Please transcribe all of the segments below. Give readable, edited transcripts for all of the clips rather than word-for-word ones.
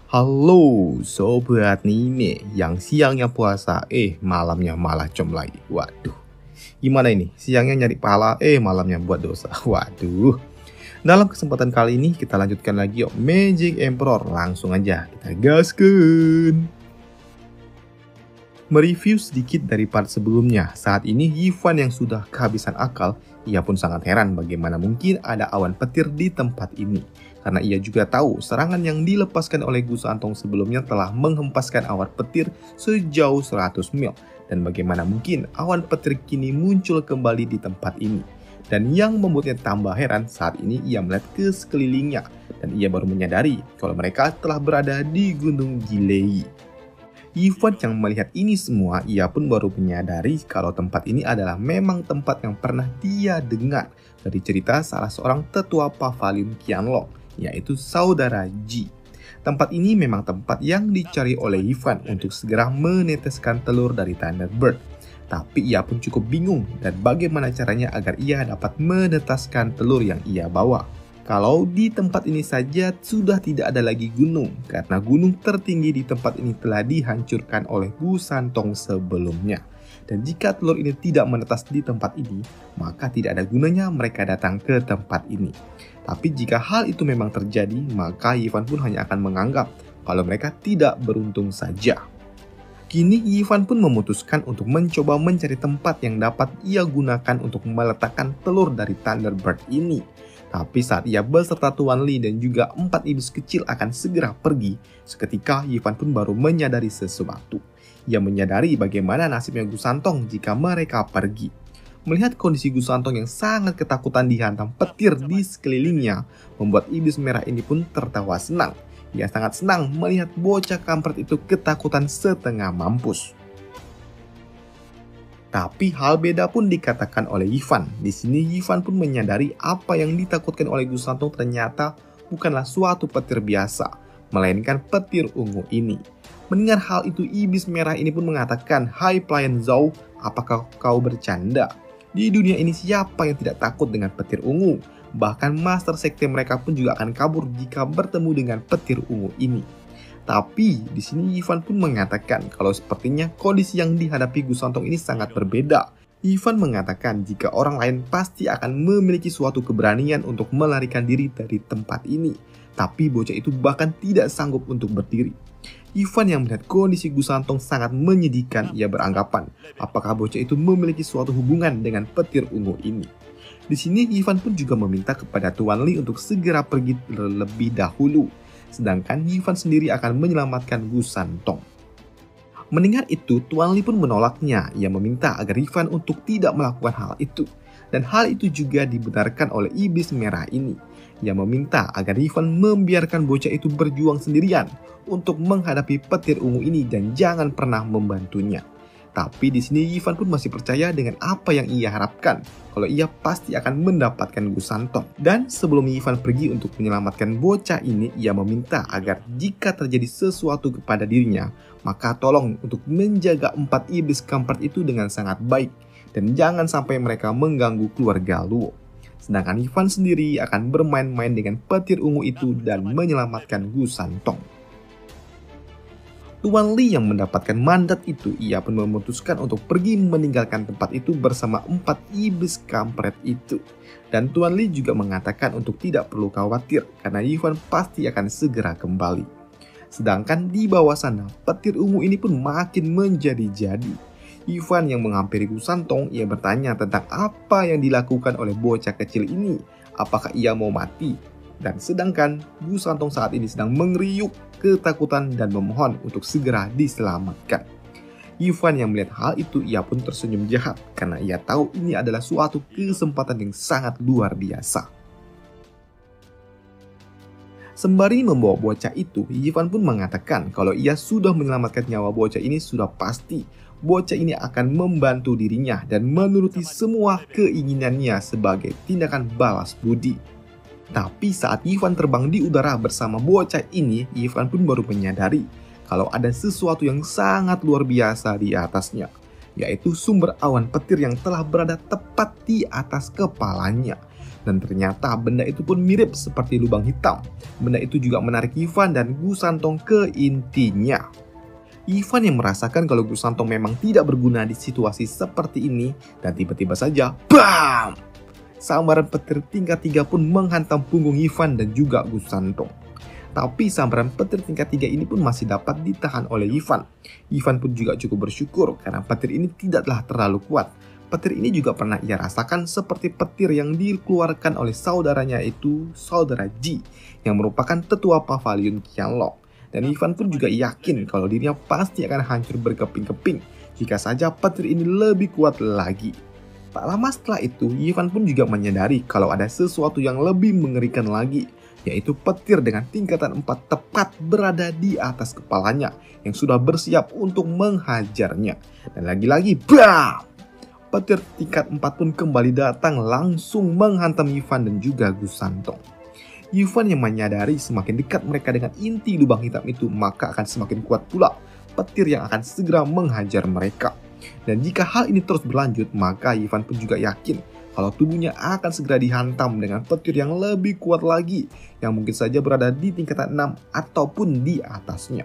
Halo sobat anime yang siangnya puasa, malamnya malah comlai. Waduh, gimana ini? Siangnya nyari pahala, malamnya buat dosa. Waduh. Dalam kesempatan kali ini kita lanjutkan lagi yuk Magic Emperor. Langsung aja kita gaskan. Mereview sedikit dari part sebelumnya. Saat ini Yifan yang sudah kehabisan akal, ia pun sangat heran bagaimana mungkin ada awan petir di tempat ini. Karena ia juga tahu serangan yang dilepaskan oleh Gu Santong sebelumnya telah menghempaskan awan petir sejauh 100 mil. Dan bagaimana mungkin awan petir kini muncul kembali di tempat ini. Dan yang membuatnya tambah heran saat ini ia melihat ke sekelilingnya. Dan ia baru menyadari kalau mereka telah berada di Gunung Gilei. Yifan yang melihat ini semua, ia pun baru menyadari kalau tempat ini adalah memang tempat yang pernah dia dengar dari cerita salah seorang tetua Pavilion Qianlong, yaitu saudara Ji. Tempat ini memang tempat yang dicari oleh Yifan untuk segera meneteskan telur dari Thunderbird. Tapi ia pun cukup bingung dan bagaimana caranya agar ia dapat menetaskan telur yang ia bawa. Kalau di tempat ini saja sudah tidak ada lagi gunung, karena gunung tertinggi di tempat ini telah dihancurkan oleh Gu Santong sebelumnya. Dan jika telur ini tidak menetas di tempat ini, maka tidak ada gunanya mereka datang ke tempat ini. Tapi jika hal itu memang terjadi, maka Yifan pun hanya akan menganggap kalau mereka tidak beruntung saja. Kini Yifan pun memutuskan untuk mencoba mencari tempat yang dapat ia gunakan untuk meletakkan telur dari Thunderbird ini. Tapi saat ia beserta Tuan Li dan juga 4 iblis kecil akan segera pergi, seketika Yifan pun baru menyadari sesuatu. Ia menyadari bagaimana nasibnya Gu Santong jika mereka pergi. Melihat kondisi Gu Santong yang sangat ketakutan dihantam petir di sekelilingnya, membuat iblis merah ini pun tertawa senang. Ia sangat senang melihat bocah kampret itu ketakutan setengah mampus. Tapi hal beda pun dikatakan oleh Yifan. Di sini Yifan pun menyadari apa yang ditakutkan oleh Gu Santong ternyata bukanlah suatu petir biasa, melainkan petir ungu ini. Mendengar hal itu, iblis merah ini pun mengatakan, "Hai pelayan Zhou, apakah kau bercanda? Di dunia ini siapa yang tidak takut dengan petir ungu? Bahkan master sekte mereka pun juga akan kabur jika bertemu dengan petir ungu ini." Tapi di sini Yifan pun mengatakan kalau sepertinya kondisi yang dihadapi Gu Santong ini sangat berbeda. Yifan mengatakan jika orang lain pasti akan memiliki suatu keberanian untuk melarikan diri dari tempat ini. Tapi bocah itu bahkan tidak sanggup untuk berdiri. Yifan yang melihat kondisi Gu Santong sangat menyedihkan, ia beranggapan apakah bocah itu memiliki suatu hubungan dengan petir ungu ini. Di sini Yifan pun juga meminta kepada Tuan Li untuk segera pergi terlebih dahulu. Sedangkan Yifan sendiri akan menyelamatkan Gu Santong. Mendengar itu, Tuan Li pun menolaknya. Ia meminta agar Yifan untuk tidak melakukan hal itu. Dan hal itu juga dibenarkan oleh iblis merah ini. Ia meminta agar Yifan membiarkan bocah itu berjuang sendirian untuk menghadapi petir ungu ini dan jangan pernah membantunya. Tapi di sini Yifan pun masih percaya dengan apa yang ia harapkan, kalau ia pasti akan mendapatkan Gu Santong. Dan sebelum Yifan pergi untuk menyelamatkan bocah ini, ia meminta agar jika terjadi sesuatu kepada dirinya, maka tolong untuk menjaga 4 iblis kampret itu dengan sangat baik, dan jangan sampai mereka mengganggu keluarga Luo. Sedangkan Yifan sendiri akan bermain-main dengan petir ungu itu dan menyelamatkan Gu Santong. Tuan Li yang mendapatkan mandat itu, ia pun memutuskan untuk pergi meninggalkan tempat itu bersama 4 iblis kampret itu. Dan Tuan Li juga mengatakan untuk tidak perlu khawatir karena Yifan pasti akan segera kembali. Sedangkan di bawah sana, petir ungu ini pun makin menjadi-jadi. Yifan yang menghampiri Gu Santong, ia bertanya tentang apa yang dilakukan oleh bocah kecil ini. Apakah ia mau mati? Dan sedangkan Gu Santong saat ini sedang mengeriuk ketakutan dan memohon untuk segera diselamatkan. Yifan yang melihat hal itu, ia pun tersenyum jahat karena ia tahu ini adalah suatu kesempatan yang sangat luar biasa. Sembari membawa bocah itu, Yifan pun mengatakan kalau ia sudah menyelamatkan nyawa bocah ini sudah pasti bocah ini akan membantu dirinya dan menuruti semua keinginannya sebagai tindakan balas budi. Tapi saat Yifan terbang di udara bersama bocah ini, Yifan pun baru menyadari kalau ada sesuatu yang sangat luar biasa di atasnya, yaitu sumber awan petir yang telah berada tepat di atas kepalanya. Dan ternyata benda itu pun mirip seperti lubang hitam. Benda itu juga menarik Ivan dan Gu Santong ke intinya. Ivan yang merasakan kalau Gu Santong memang tidak berguna di situasi seperti ini, dan tiba-tiba saja, BAM! Sambaran petir tingkat 3 pun menghantam punggung Ivan dan juga Gu Santong. Tapi sambaran petir tingkat 3 ini pun masih dapat ditahan oleh Ivan. Ivan pun juga cukup bersyukur karena petir ini tidaklah terlalu kuat. Petir ini juga pernah ia rasakan seperti petir yang dikeluarkan oleh saudaranya, yaitu saudara Ji, yang merupakan tetua Pavilion Qianlong. Dan Ivan pun juga yakin kalau dirinya pasti akan hancur berkeping-keping jika saja petir ini lebih kuat lagi. Tak lama setelah itu, Ivan pun juga menyadari kalau ada sesuatu yang lebih mengerikan lagi, yaitu petir dengan tingkatan 4 tepat berada di atas kepalanya yang sudah bersiap untuk menghajarnya. Dan lagi-lagi, BAM! Petir tingkat 4 pun kembali datang langsung menghantam Ivan dan juga Gu Santong. Ivan yang menyadari semakin dekat mereka dengan inti lubang hitam itu, maka akan semakin kuat pula petir yang akan segera menghajar mereka. Dan jika hal ini terus berlanjut, maka Ivan pun juga yakin kalau tubuhnya akan segera dihantam dengan petir yang lebih kuat lagi, yang mungkin saja berada di tingkatan 6 ataupun di atasnya.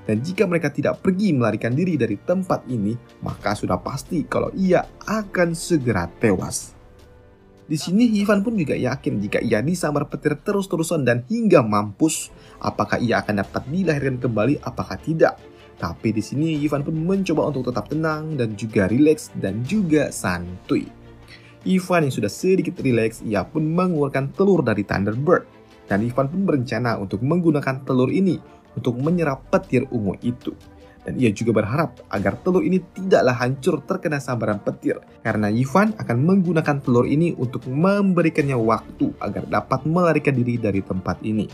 Dan jika mereka tidak pergi melarikan diri dari tempat ini, maka sudah pasti kalau ia akan segera tewas. Di sini Ivan pun juga yakin jika ia disambar petir terus-terusan dan hingga mampus, apakah ia akan dapat dilahirkan kembali apakah tidak. Tapi di sini Ivan pun mencoba untuk tetap tenang dan juga rileks dan juga santuy. Ivan yang sudah sedikit rileks, ia pun mengeluarkan telur dari Thunderbird. Dan Ivan pun berencana untuk menggunakan telur ini untuk menyerap petir ungu itu. Dan ia juga berharap agar telur ini tidaklah hancur terkena sambaran petir, karena Ivan akan menggunakan telur ini untuk memberikannya waktu agar dapat melarikan diri dari tempat ini.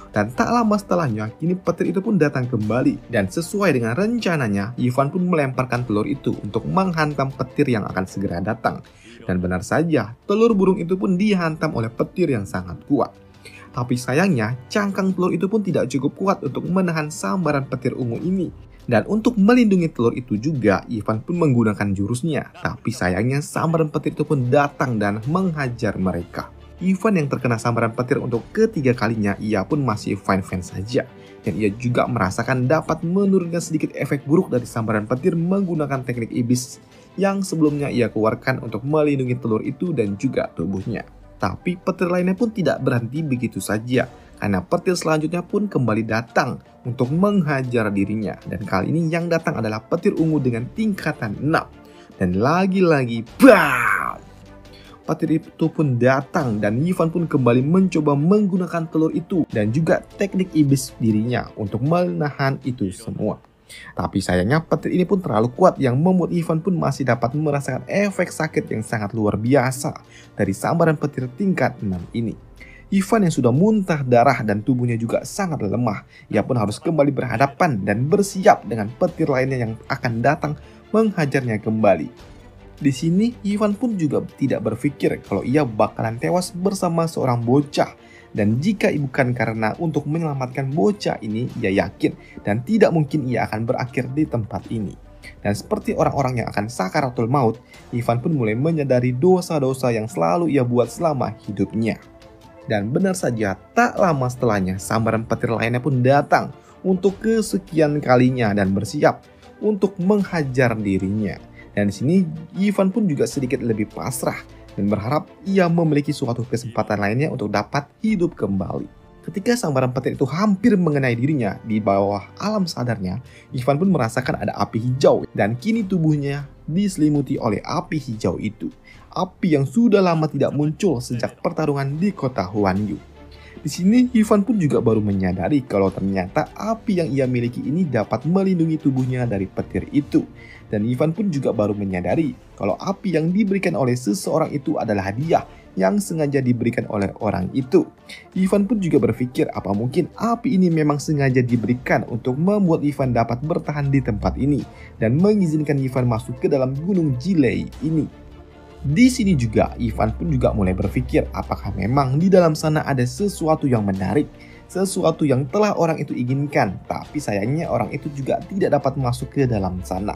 Dan tak lama setelahnya, kini petir itu pun datang kembali. Dan sesuai dengan rencananya, Ivan pun melemparkan telur itu untuk menghantam petir yang akan segera datang. Dan benar saja, telur burung itu pun dihantam oleh petir yang sangat kuat. Tapi sayangnya, cangkang telur itu pun tidak cukup kuat untuk menahan sambaran petir ungu ini. Dan untuk melindungi telur itu juga, Ivan pun menggunakan jurusnya. Tapi sayangnya, sambaran petir itu pun datang dan menghajar mereka. Ivan yang terkena sambaran petir untuk ketiga kalinya, ia pun masih fine-fine saja. Dan ia juga merasakan dapat menurunkan sedikit efek buruk dari sambaran petir menggunakan teknik iblis yang sebelumnya ia keluarkan untuk melindungi telur itu dan juga tubuhnya. Tapi petir lainnya pun tidak berhenti begitu saja, karena petir selanjutnya pun kembali datang untuk menghajar dirinya. Dan kali ini yang datang adalah petir ungu dengan tingkatan 6. Dan lagi-lagi, BAM! Petir itu pun datang dan Ivan pun kembali mencoba menggunakan telur itu dan juga teknik iblis dirinya untuk menahan itu semua. Tapi sayangnya petir ini pun terlalu kuat yang membuat Ivan pun masih dapat merasakan efek sakit yang sangat luar biasa dari sambaran petir tingkat 6 ini. Ivan yang sudah muntah darah dan tubuhnya juga sangat lemah, ia pun harus kembali berhadapan dan bersiap dengan petir lainnya yang akan datang menghajarnya kembali. Di sini, Ivan pun juga tidak berpikir kalau ia bakalan tewas bersama seorang bocah. Dan jika bukan karena untuk menyelamatkan bocah ini, ia yakin dan tidak mungkin ia akan berakhir di tempat ini. Dan seperti orang-orang yang akan sakaratul maut, Ivan pun mulai menyadari dosa-dosa yang selalu ia buat selama hidupnya. Dan benar saja, tak lama setelahnya, sambaran petir lainnya pun datang untuk kesekian kalinya dan bersiap untuk menghajar dirinya. Dan di sini Ivan pun juga sedikit lebih pasrah dan berharap ia memiliki suatu kesempatan lainnya untuk dapat hidup kembali. Ketika sambaran petir itu hampir mengenai dirinya di bawah alam sadarnya, Ivan pun merasakan ada api hijau dan kini tubuhnya diselimuti oleh api hijau itu. Api yang sudah lama tidak muncul sejak pertarungan di kota Huanyu. Di sini Ivan pun juga baru menyadari kalau ternyata api yang ia miliki ini dapat melindungi tubuhnya dari petir itu. Dan Ivan pun juga baru menyadari kalau api yang diberikan oleh seseorang itu adalah hadiah yang sengaja diberikan oleh orang itu. Ivan pun juga berpikir apa mungkin api ini memang sengaja diberikan untuk membuat Ivan dapat bertahan di tempat ini dan mengizinkan Ivan masuk ke dalam gunung Jilei ini. Di sini juga Ivan pun juga mulai berpikir apakah memang di dalam sana ada sesuatu yang menarik, sesuatu yang telah orang itu inginkan, tapi sayangnya orang itu juga tidak dapat masuk ke dalam sana.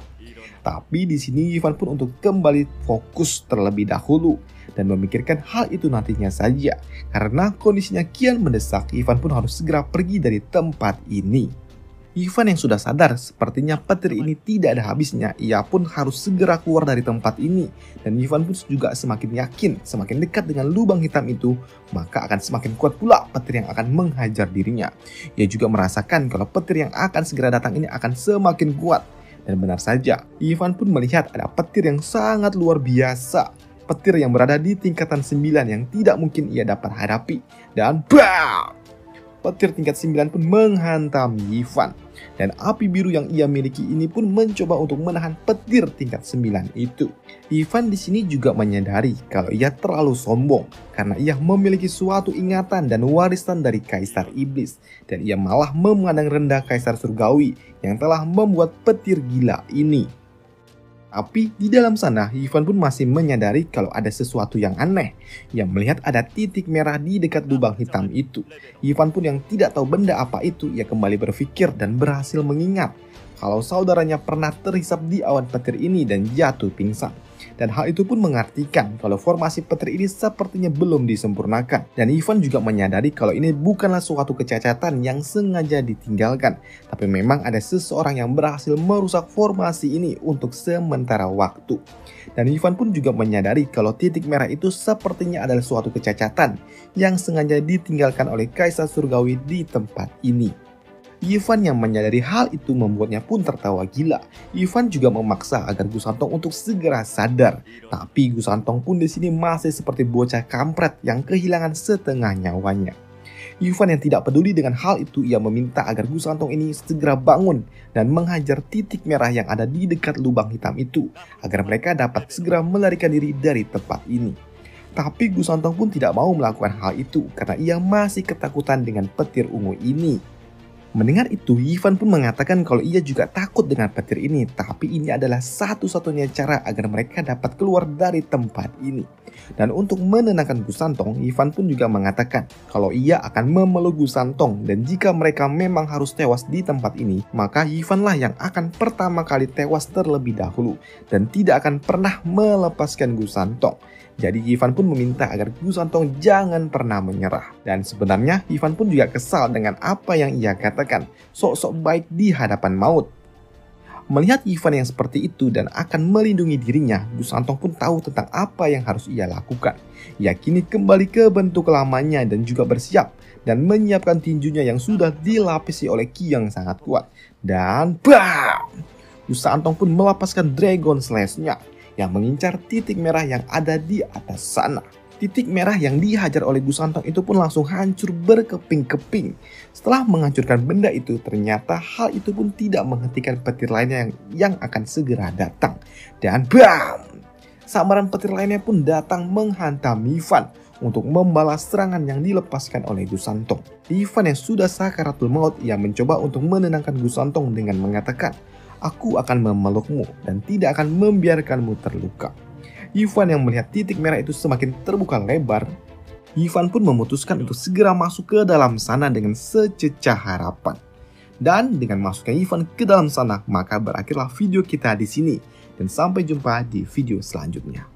Tapi di sini Ivan pun untuk kembali fokus terlebih dahulu dan memikirkan hal itu nantinya saja. Karena kondisinya kian mendesak, Ivan pun harus segera pergi dari tempat ini. Ivan yang sudah sadar sepertinya petir ini tidak ada habisnya, ia pun harus segera keluar dari tempat ini. Dan Ivan pun juga semakin yakin, semakin dekat dengan lubang hitam itu, maka akan semakin kuat pula petir yang akan menghajar dirinya. Ia juga merasakan kalau petir yang akan segera datang ini akan semakin kuat. Dan benar saja, Ivan pun melihat ada petir yang sangat luar biasa. Petir yang berada di tingkatan 9 yang tidak mungkin ia dapat hadapi. Dan BAM! Petir tingkat 9 pun menghantam Ivan. Dan api biru yang ia miliki ini pun mencoba untuk menahan petir tingkat 9 itu. Ivan di sini juga menyadari kalau ia terlalu sombong karena ia memiliki suatu ingatan dan warisan dari Kaisar Iblis. Dan ia malah memandang rendah Kaisar Surgawi yang telah membuat petir gila ini. Tapi di dalam sana, Ivan pun masih menyadari kalau ada sesuatu yang aneh. Ia melihat ada titik merah di dekat lubang hitam itu. Ivan pun yang tidak tahu benda apa itu, ia kembali berpikir dan berhasil mengingat kalau saudaranya pernah terhisap di awan petir ini dan jatuh pingsan. Dan hal itu pun mengartikan kalau formasi petir ini sepertinya belum disempurnakan. Dan Ivan juga menyadari kalau ini bukanlah suatu kecacatan yang sengaja ditinggalkan, tapi memang ada seseorang yang berhasil merusak formasi ini untuk sementara waktu. Dan Ivan pun juga menyadari kalau titik merah itu sepertinya adalah suatu kecacatan yang sengaja ditinggalkan oleh Kaisar Surgawi di tempat ini. Ivan yang menyadari hal itu membuatnya pun tertawa gila. Ivan juga memaksa agar Gusantong untuk segera sadar. Tapi Gusantong pun di sini masih seperti bocah kampret yang kehilangan setengah nyawanya. Ivan yang tidak peduli dengan hal itu, ia meminta agar Gusantong ini segera bangun dan menghajar titik merah yang ada di dekat lubang hitam itu agar mereka dapat segera melarikan diri dari tempat ini. Tapi Gusantong pun tidak mau melakukan hal itu karena ia masih ketakutan dengan petir ungu ini. Mendengar itu, Ivan pun mengatakan kalau ia juga takut dengan petir ini, tapi ini adalah satu-satunya cara agar mereka dapat keluar dari tempat ini. Dan untuk menenangkan Gusantong, Ivan pun juga mengatakan kalau ia akan memeluk Gusantong dan jika mereka memang harus tewas di tempat ini, maka Ivan lah yang akan pertama kali tewas terlebih dahulu dan tidak akan pernah melepaskan Gusantong. Jadi Ivan pun meminta agar Gusantong jangan pernah menyerah. Dan sebenarnya Ivan pun juga kesal dengan apa yang ia katakan, sok-sok baik di hadapan maut. Melihat Ivan yang seperti itu dan akan melindungi dirinya, Gusantong pun tahu tentang apa yang harus ia lakukan. Ia kini kembali ke bentuk lamanya dan juga bersiap dan menyiapkan tinjunya yang sudah dilapisi oleh ki yang sangat kuat. Dan BAM! Gusantong pun melepaskan Dragon Slash-nya yang mengincar titik merah yang ada di atas sana. Titik merah yang dihajar oleh Gusantong itu pun langsung hancur berkeping-keping. Setelah menghancurkan benda itu, ternyata hal itu pun tidak menghentikan petir lainnya yang akan segera datang. Dan BAM! Sambaran petir lainnya pun datang menghantam Ivan untuk membalas serangan yang dilepaskan oleh Gusantong. Ivan yang sudah sakaratul maut, ia mencoba untuk menenangkan Gusantong dengan mengatakan, "Aku akan memelukmu dan tidak akan membiarkanmu terluka." Ivan yang melihat titik merah itu semakin terbuka lebar, Ivan pun memutuskan untuk segera masuk ke dalam sana dengan sececah harapan. Dan dengan masuknya Ivan ke dalam sana, maka berakhirlah video kita di sini. Dan sampai jumpa di video selanjutnya.